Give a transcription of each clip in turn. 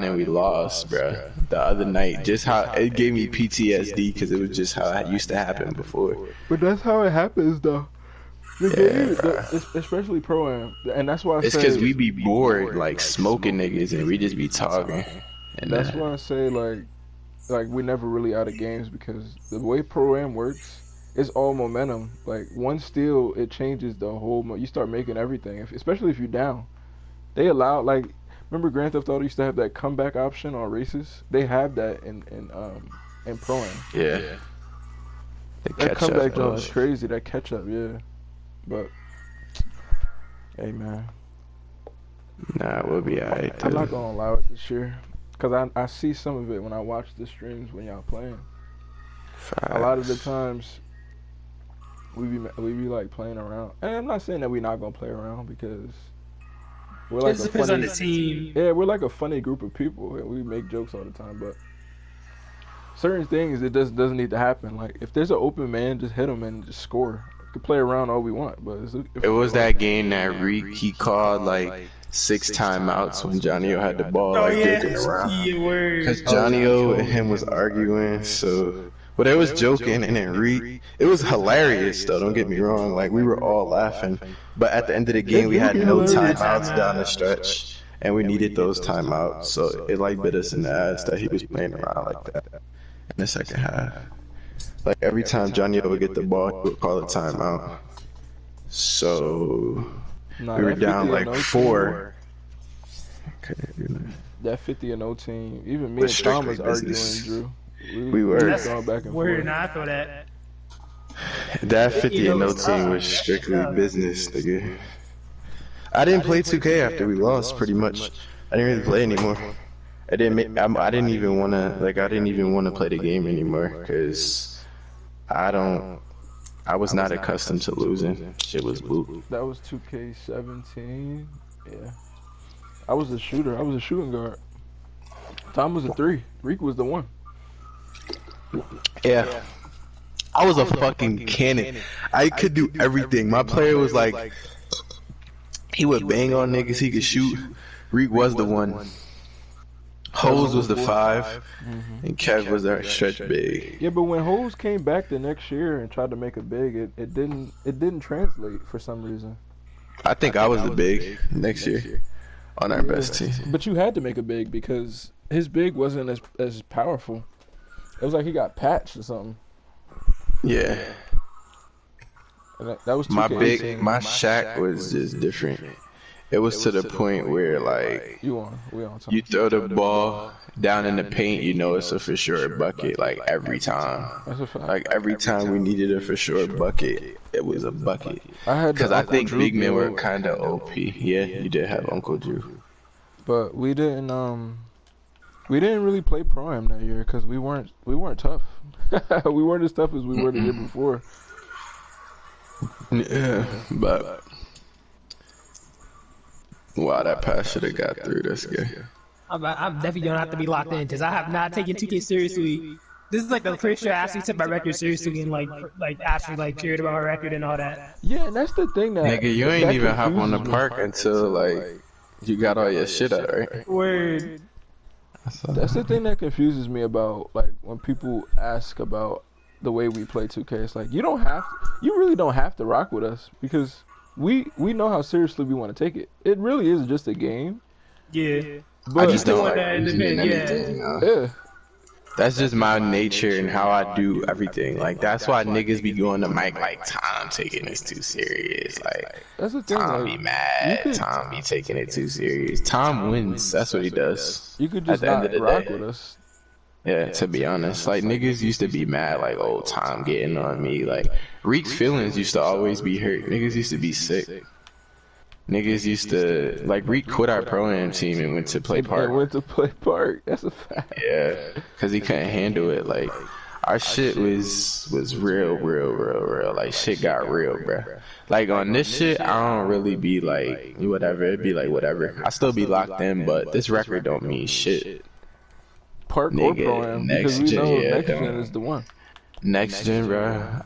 and we lost, bruh. The other night, just how it gave me PTSD because it was just how it used to happen before. But that's how it happens, though. The game, especially pro-am, and that's why I say... It's because we be bored, like, smoking niggas, and we just be talking. And that's why I say, like we never really out of games, because the way pro-am works, it's all momentum. Like, one steal, it changes the whole... You start making everything, especially if you're down. They allow, like... Remember Grand Theft Auto used to have that comeback option on races? They have that in pro-am. Yeah. That comeback joint is crazy. That catch-up, yeah. But, hey, man. Nah, we'll be alright. I'm not gonna allow it this year, because I see some of it when I watch the streams when y'all playing. Facts. A lot of the times, we be like playing around. And I'm not saying that we're not gonna play around, because we're like it depends on the team. Yeah, we're like a funny group of people, and we make jokes all the time. But certain things, it doesn't need to happen. Like, if there's an open man, just hit him and just score. We can play around all we want, but it was that game that Reek, he called like 6 timeouts when Johnny O had the ball, dicking around. Because Johnny O and him was arguing, so... But they was joking, and then Reek... It was hilarious, though, don't get me wrong. Like, we were all laughing. But at the end of the game, we had no timeouts down the stretch, and we needed those timeouts. So it, like, bit us in the ass that he was playing around like that in the second half. Like, every time Johnny O would get the ball, he would call a timeout. So... we were down like 4. Okay, that 50-0 team, even me and Tom was arguing, Drew. We were going back and forth. Nah, I thought that. That 50-0 team was strictly business, nigga. I didn't play 2K after we lost, pretty much. I didn't really play anymore. I didn't even want to play the game anymore, because I was not accustomed to losing. Shit was blue. That was 2K17. Yeah. I was a shooter. I was a shooting guard. Tom was a 3. Reek was the 1. Yeah. I was a fucking cannon. I could do everything. My player was like, he would bang on niggas, he could shoot. Reek was the 1. Hose was the 5, and Kev was our stretch big. Yeah, but when Hose came back the next year and tried to make it big, it didn't translate for some reason. I think I was the big next year on our best team. But you had to make it big, because his big wasn't as powerful. It was like he got patched or something. Yeah. And that was my Shaq was just different. It was to the point where, like, you throw the ball down in the paint, you know it's a for sure bucket, like, every time. Like, every time we needed a for sure bucket, it was a bucket. Because I think big men were kind of OP. Yeah, you did have Uncle Drew. But we didn't really play Pro-Am that year, because we weren't tough. We weren't as tough as we were the year before. Yeah, but... Wow, that pass should have got through. That's good. I'm definitely gonna have to be locked in, because I have not taken 2K seriously. This is like the first year I actually took my record seriously and like actually like cared about my record and all that. Yeah, and that's the thing that nigga, you ain't even hop on the park until like you got all your shit out, right? Word. That's the thing that confuses me about, like, when people ask about the way we play 2K. It's like, you really don't have to rock with us, because we know how seriously we want to take it. It really is just a game. Yeah. But I just don't like anything. Yeah. That's just my nature and how I do everything. Like, that's why niggas be going to Mike like, Tom taking this too serious. Like, that's the thing, Tom be mad. Tom be taking it too serious. Tom wins. That's what he does. You could just not rock with us. Yeah, to be honest. Like, niggas used to be mad, like, oh, Tom getting on me. Like, Reek's feelings used to always be hurt. Niggas used to be sick. Niggas used to, like, Reek quit our Pro-Am team and went to play Park. Went to play Park. That's a fact. Yeah, because he couldn't handle it. Like, our shit was real. Like, shit got real, bruh. Like, on this shit, I don't really be like, whatever. It'd be like, whatever. I still be locked in, but this record don't mean shit. Park or Pro-Am, because we know Next Gen is the one. Next Gen, bruh.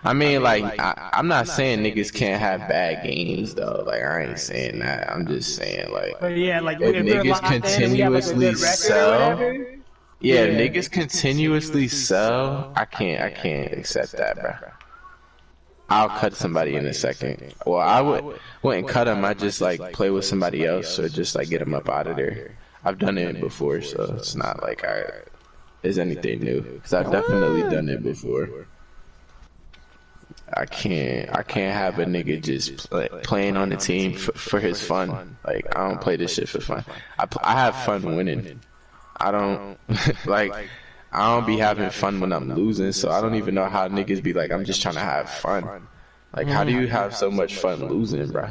I mean, like, I'm not saying niggas can't have bad games though. Like, I ain't saying that. I'm just saying, like, But yeah, like if if we're niggas locked in and we have like a continuously good record or sell, whatever. yeah, if niggas continuously sell, I can't accept that, bro. I'll cut somebody in a second. Well, I wouldn't cut them. I just like play with somebody else or just like get them up out of there. I've done it before, so it's not like it's anything new. Cause I've definitely done it before. I can't have a nigga just playing on the team for his fun. Like, I don't play this shit for fun. I have fun winning. I don't like. I don't be having fun when I'm losing, so I don't even know how niggas be like, I'm just trying to have fun. Like, how do you have so much fun losing, bro?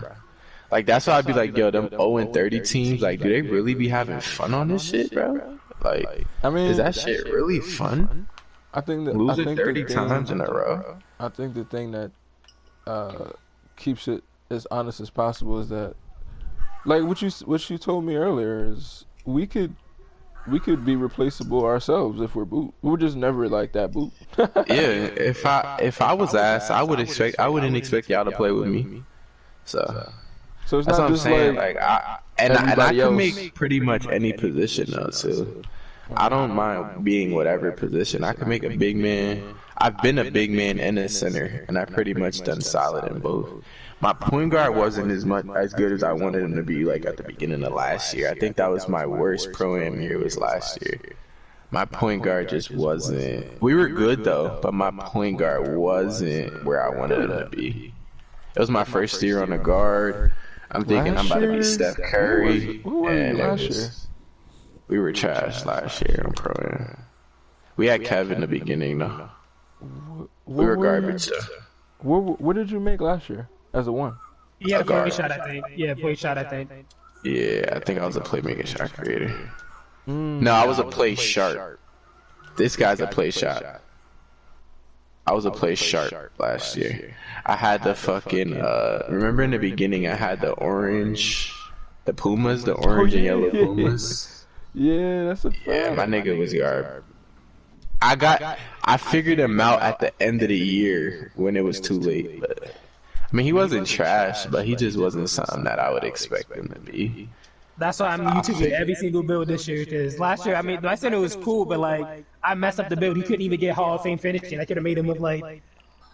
Like, that's why I'd be like, yo, them 0-30 teams, like, do they really be having fun on this shit, bro? Like, I mean, is that shit really fun? I think that losing 30 times in a row. I think the thing that keeps it as honest as possible is that, like what you told me earlier, is we could be replaceable ourselves if we're boot. We're just never like that boot. Yeah, if I was asked, I wouldn't expect y'all to play with me. So it's that's not what I'm just saying. like I can make pretty much any position though too. I don't mind being whatever position. I can make a big man. I've been a big man and a center, and I've pretty much done solid in both. My point guard wasn't as good as I wanted him to be, like at the beginning of last year. I think that was my worst pro-am year was last year. My point guard just wasn't. We were good though, but my point guard wasn't where I wanted him to be. It was my first year on the guard. I'm thinking I'm about to be Steph Curry, and we were trash last year on pro-am. We had Kevin in the beginning though. We were garbage though. What did you make last year as a one? Yeah, point shot, I think. Yeah, point shot, I think. Yeah, I think I was a playmaking shot creator. No, I was a play sharp. This guy's a play shot. I was a play sharp last year. I had the fucking remember in the beginning I had the orange, the Pumas, the orange and yellow Pumas. Yeah, that's a fact. Yeah, my nigga was garbage. I figured him out at the end of the year when it was too late. But I mean, he wasn't trash, but he just wasn't something that I would expect him to be. That's why I'm YouTubing every single build this year. Because last year, I mean, I said it was cool, but like I messed up the build. He couldn't even get Hall of Fame finishing. I could have made him look like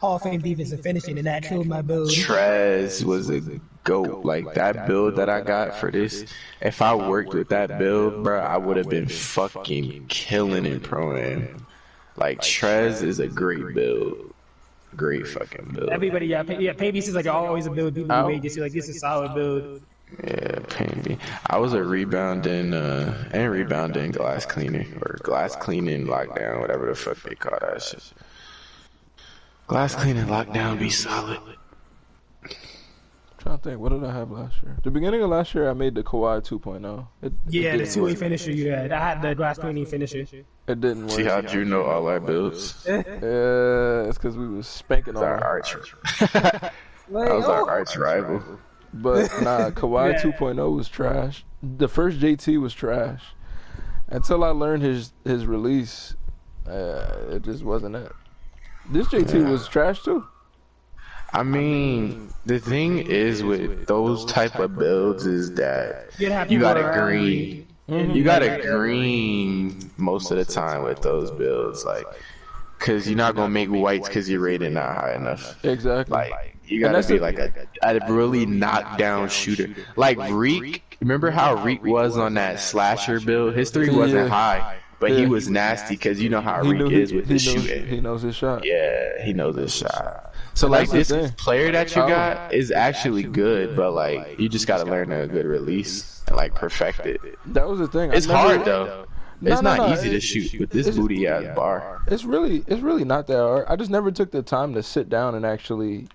Hall of Fame defensive finishing, and that killed my build. Trez was a goat. Like that build that I got for this. If I worked with that build, bro, I would have been fucking killing in pro-am. Like, Trez is a great build. Great fucking build. Everybody, Paybeast is like always a build. People who made this, like, this is a solid build. Yeah, Paybeast. I was a rebounding glass cleaner. Or glass cleaning lockdown, whatever the fuck they call that shit. Glass cleaning lockdown be solid. I'm trying to think, what did I have last year? The beginning of last year, I made the Kawhi 2.0. The two-way finisher you had. I had the glass cleaning finisher. It didn't work. See how Drew know all our builds? Yeah, it's because we was spanking on our arch. That was our arch rival. But nah, Kawhi 2.0 was trash. The first JT was trash. Until I learned his release, it just wasn't it. This JT was trash too. I mean, the thing is with those type of builds is that you gotta green. You gotta green most of the time with those builds, like, cause you're not gonna make whites cause your rating not high enough. Exactly. Like, you gotta be like a really knockdown shooter. Like Reek, remember how Reek was on that slasher build? His three wasn't high. But he was nasty because you know how Reek is with his shooting. He knows his shot. Yeah, he knows his shot. So like this player that you got is actually good, but like you just gotta learn a good release and like perfect it. That was the thing. It's hard though. It's not easy to shoot with this booty ass bar. It's really not that hard. I just never took the time to sit down and actually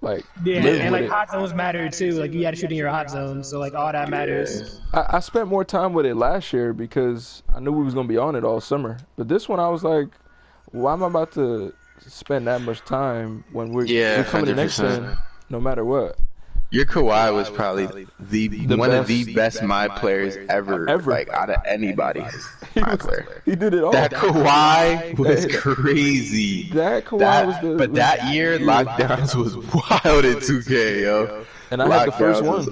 like and like hot zones matter too. Like you got to shoot in your hot zone, so like all that matters. I spent more time with it last year because I knew we was gonna be on it all summer. But this one I was like, why am I about to spend that much time when we're coming to next gen, no matter what? Your Kawhi was probably one of the best my players ever. Like out of anybody. My player. He did it all. That Kawhi was crazy. That Kawhi was the. But that year, lockdowns was wild in 2K, yo. And I had the first one.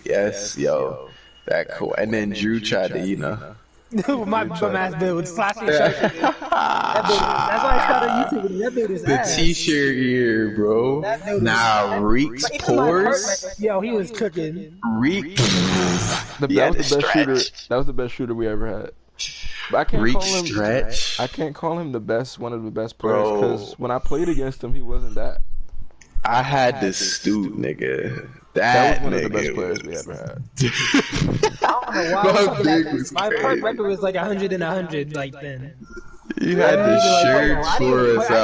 Yes, yo. That Kawhi. And then Drew tried to, my ass build, slashing shirts. That's why I started YouTube. That dude is ass. The t-shirt year, bro. Nah, Reek's pores. Yo, he was cooking. Reek. That was the best shooter. That was the best shooter we ever had. But I can't call him. Stretch. I can't call him the best, one of the best players, because when I played against him, he wasn't that. I had this Stoop, nigga. That was one of the best players we ever had. I don't know why. My perk record was like 100 and 100 like then. You had the shirt for us out.